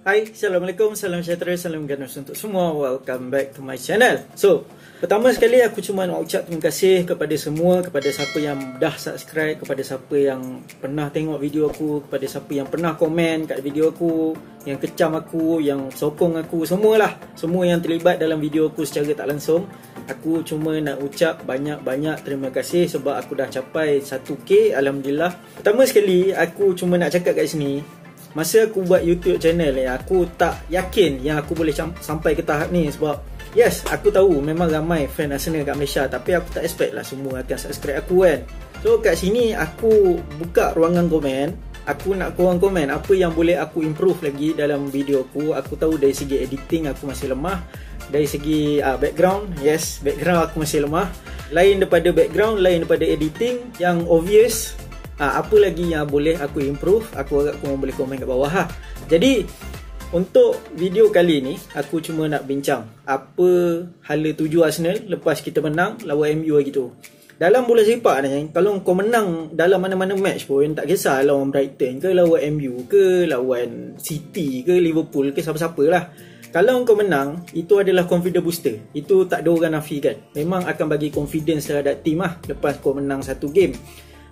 Hai, Assalamualaikum, salam sejahtera, salam ganas untuk semua. Welcome back to my channel. So, pertama sekali aku cuma nak ucap terima kasih kepada semua, kepada siapa yang dah subscribe, kepada siapa yang pernah tengok video aku, kepada siapa yang pernah komen kat video aku, yang kecam aku, yang sokong aku, semualah. Semua yang terlibat dalam video aku secara tak langsung. Aku cuma nak ucap banyak-banyak terima kasih sebab aku dah capai 1k, Alhamdulillah. Pertama sekali, aku cuma nak cakap kat sini, masa aku buat YouTube channel ni, aku tak yakin yang aku boleh sampai ke tahap ni. Sebab yes, aku tahu memang ramai fan Arsenal kat Malaysia, tapi aku tak expect lah semua akan subscribe aku kan. So kat sini aku buka ruangan komen. Aku nak korang komen apa yang boleh aku improve lagi dalam video aku. Aku tahu dari segi editing aku masih lemah. Dari segi background, yes, background aku masih lemah. Lain daripada background, lain daripada editing, yang obvious. Apa lagi yang boleh aku improve? Aku harap korang boleh komen kat bawah lah. Jadi untuk video kali ni, aku cuma nak bincang apa hala tuju Arsenal lepas kita menang lawan MU hari tu. Dalam bola sepak ni, kalau kau menang dalam mana-mana match pun, tak kisah lawan Brighton ke, lawan MU ke, lawan City ke, Liverpool ke, siapa-siapa lah. Kalau kau menang, itu adalah confidence booster. Itu tak ada orang nafikan. Memang akan bagi confidence terhadap team lah lepas kau menang satu game.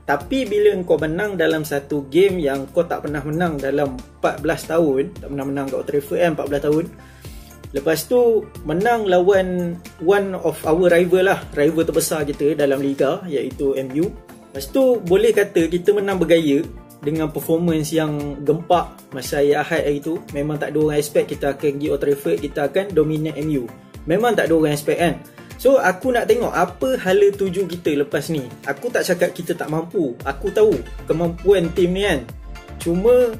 Tapi bila kau menang dalam satu game yang kau tak pernah menang dalam 14 tahun, tak pernah menang kat Old Trafford kan, 14 tahun. Lepas tu menang lawan one of our rival lah, rival terbesar kita dalam Liga, iaitu MU. Lepas tu boleh kata kita menang bergaya dengan performance yang gempak masa hari Ahad hari tu. Memang tak ada orang expect kita akan pergi Old Trafford, kita akan dominate MU. Memang tak ada orang expect kan. So aku nak tengok apa hala tuju kita lepas ni. Aku tak cakap kita tak mampu. Aku tahu kemampuan tim ni kan. Cuma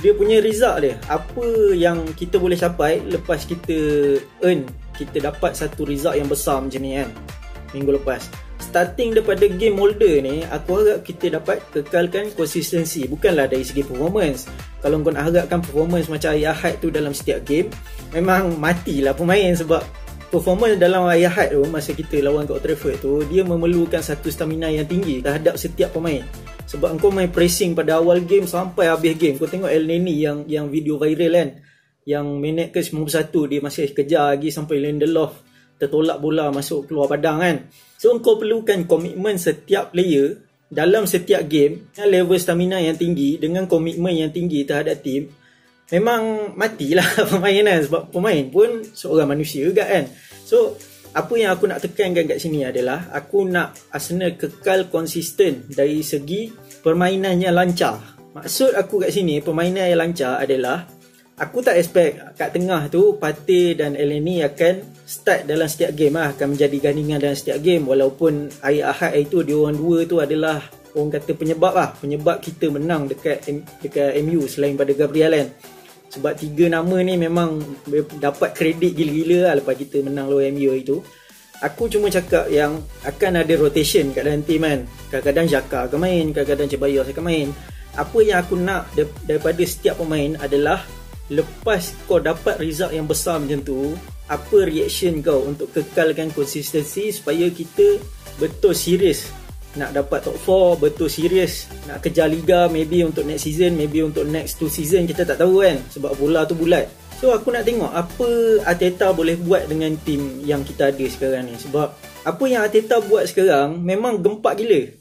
dia punya result dia, apa yang kita boleh capai lepas kita kita dapat satu result yang besar macam ni kan minggu lepas. Starting daripada game molder ni, aku harap kita dapat kekalkan konsistensi. Bukanlah dari segi performance. Kalau kau nak harapkan performance macam hari Ahad tu dalam setiap game, memang matilah pemain. Sebab performance dalam hari Ahad tu, masa kita lawan kat Old Trafford tu, dia memerlukan satu stamina yang tinggi terhadap setiap pemain. Sebab kau main pressing pada awal game sampai habis game. Kau tengok El Neni yang video viral kan, yang minit ke 91 dia masih kejar lagi sampai Lindelof tertolak bola masuk keluar padang kan. So kau perlukan komitmen setiap player dalam setiap game, level stamina yang tinggi dengan komitmen yang tinggi terhadap tim. Memang matilah pemain kan, sebab pemain pun seorang manusia juga kan. So apa yang aku nak tekankan kat sini adalah aku nak Arsenal kekal konsisten dari segi permainan yang lancar. Maksud aku kat sini permainan yang lancar adalah aku tak expect kat tengah tu Partey dan Elneny akan start dalam setiap game lah, akan menjadi gandingan dalam setiap game. Walaupun hari Ahad itu dia orang dua tu adalah orang kata penyebab lah, penyebab kita menang dekat MU selain pada Gabriel kan. Sebab tiga nama ni memang dapat kredit gila-gila lah lepas kita menang lawan MU itu. Aku cuma cakap yang akan ada rotation kat dalam team kan. Kadang-kadang Xhaka akan main, kadang-kadang Ceballos akan main. Apa yang aku nak daripada setiap pemain adalah lepas kau dapat result yang besar macam tu, apa reaction kau untuk kekalkan konsistensi supaya kita betul serius nak dapat top 4, betul serius nak kejar Liga, maybe untuk next season, maybe untuk next 2 season, kita tak tahu kan, sebab bola tu bulat. So aku nak tengok apa Arteta boleh buat dengan tim yang kita ada sekarang ni. Sebab apa yang Arteta buat sekarang memang gempak gila.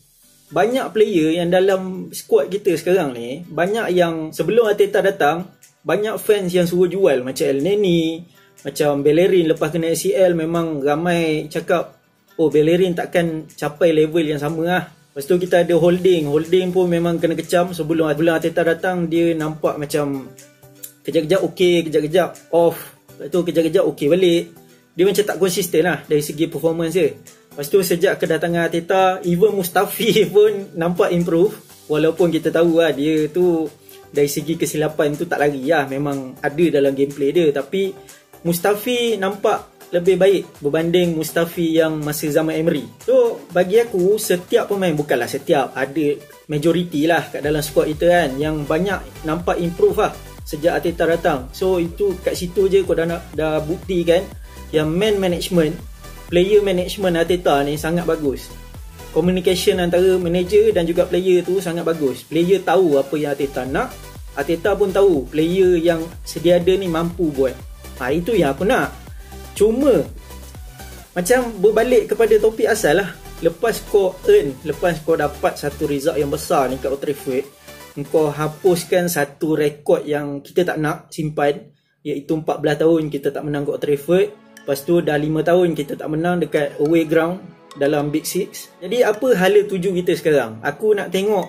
Banyak player yang dalam squad kita sekarang ni, banyak yang sebelum Arteta datang, banyak fans yang suruh jual. Macam Elneny, macam Bellerin lepas kena ACL, memang ramai cakap oh Bellerin takkan capai level yang sama lah. Lepas tu kita ada Holding pun memang kena kecam. Sebelum Arteta datang, dia nampak macam kejap-kejap okey, kejap-kejap off, lepas tu kejap-kejap okey balik. Dia macam tak konsisten lah dari segi performance dia. Lepas tu sejak kedatangan Arteta, even Mustafi pun nampak improve. Walaupun kita tahu lah dia tu dari segi kesilapan tu tak lari lah, memang ada dalam gameplay dia. Tapi Mustafi nampak lebih baik berbanding Mustafi yang masa zaman Emery. So bagi aku setiap pemain, bukanlah setiap, ada majoriti lah kat dalam squad kita kan, yang banyak nampak improve lah sejak Arteta datang. So itu kat situ je kau dah buktikan yang man management, player management Arteta ni sangat bagus. Communication antara manager dan juga player tu sangat bagus. Player tahu apa yang Arteta nak, Arteta pun tahu player yang sedia ada ni mampu buat. Itu yang aku nak. Cuma macam berbalik kepada topik asal lah. Lepas kau earn, lepas kau dapat satu result yang besar ni kat Old Trafford, kau hapuskan satu rekod yang kita tak nak simpan, iaitu 14 tahun kita tak menang kat Old Trafford. Lepas tu dah 5 tahun kita tak menang dekat away ground dalam Big Six. Jadi apa hala tuju kita sekarang? Aku nak tengok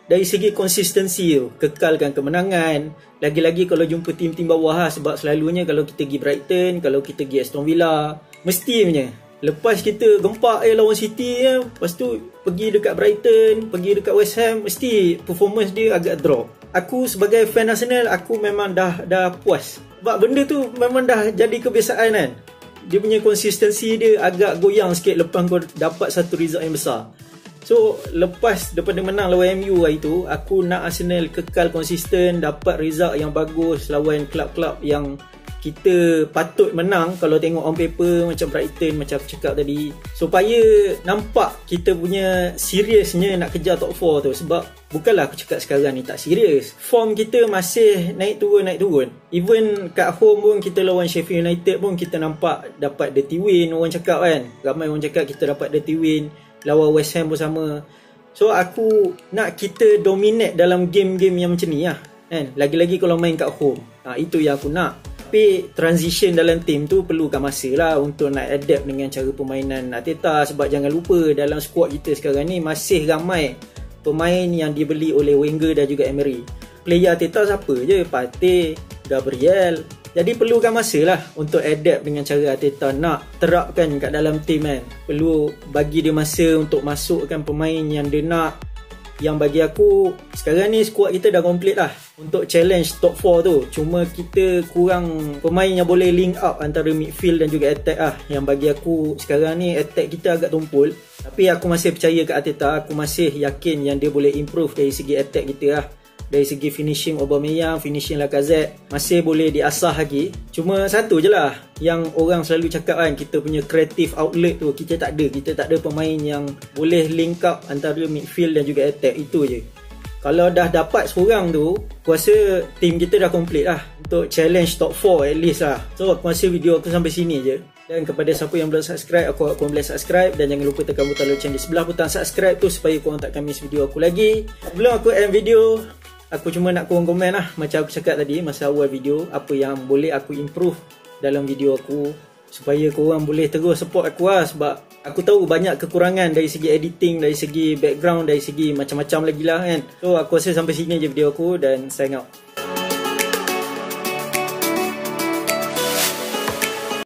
dari segi konsistensi tu, kekalkan kemenangan. Lagi-lagi kalau jumpa tim-tim bawah lah, sebab selalunya kalau kita pergi Brighton, kalau kita pergi Aston Villa, mesti punya lepas kita gempak lawan City ya, lepas tu pergi dekat Brighton, pergi dekat West Ham, mesti performance dia agak drop. Aku sebagai fan Arsenal, aku memang dah puas. Sebab benda tu memang dah jadi kebiasaan kan. Dia punya konsistensi dia agak goyang sikit lepas kau dapat satu result yang besar. So lepas daripada menang lawan MU hari tu, aku nak Arsenal kekal konsisten, dapat result yang bagus lawan klub-klub yang kita patut menang kalau tengok on paper, macam Brighton, macam aku cakap tadi, supaya nampak kita punya seriousnya nak kejar top 4 tu. Sebab bukanlah aku cakap sekarang ni tak serius, form kita masih naik turun. Even kat home pun kita lawan Sheffield United pun kita nampak dapat dirty win. Orang cakap kan, ramai orang cakap kita dapat dirty win. Lawan West Ham pun sama. So aku nak kita dominate dalam game-game yang macam ni lah kan? Lagi-lagi kalau main kat home. Itu yang aku nak. Tapi transition dalam team tu perlukan masa lah untuk nak adapt dengan cara permainan Arteta. Sebab jangan lupa dalam squad kita sekarang ni masih ramai pemain yang dibeli oleh Wenger dan juga Emery. Player Arteta siapa je? Partey, Gabriel. Jadi perlukan masa lah untuk adapt dengan cara Arteta nak terapkan kat dalam team kan. Perlu bagi dia masa untuk masukkan pemain yang dia nak. Yang bagi aku sekarang ni squad kita dah komplit lah untuk challenge top 4 tu. Cuma kita kurang pemain yang boleh link up antara midfield dan juga attack lah. Yang bagi aku sekarang ni attack kita agak tumpul. Tapi aku masih percaya kat Arteta. Aku masih yakin yang dia boleh improve dari segi attack kita lah. Dari segi finishing Aubameyang, finishing Lacazette masih boleh diasah lagi. Cuma satu je lah yang orang selalu cakap kan, kita punya creative outlet tu kita tak ada. Kita tak ada pemain yang boleh link up antara midfield dan juga attack. Itu je. Kalau dah dapat seorang tu, aku rasa team kita dah complete lah untuk challenge top 4 at least lah. So aku rasa video aku sampai sini je. Dan kepada siapa yang belum subscribe, aku boleh subscribe. Dan jangan lupa tekan butang lonceng di sebelah butang subscribe tu supaya korang tak miss video aku lagi. Sebelum aku end video, aku cuma nak korang komen lah, macam aku cakap tadi masa awal video, apa yang boleh aku improve dalam video aku, supaya korang boleh terus support aku lah. Sebab aku tahu banyak kekurangan dari segi editing, dari segi background, dari segi macam-macam lagi lah kan. So aku rasa sampai sini je video aku dan sign out.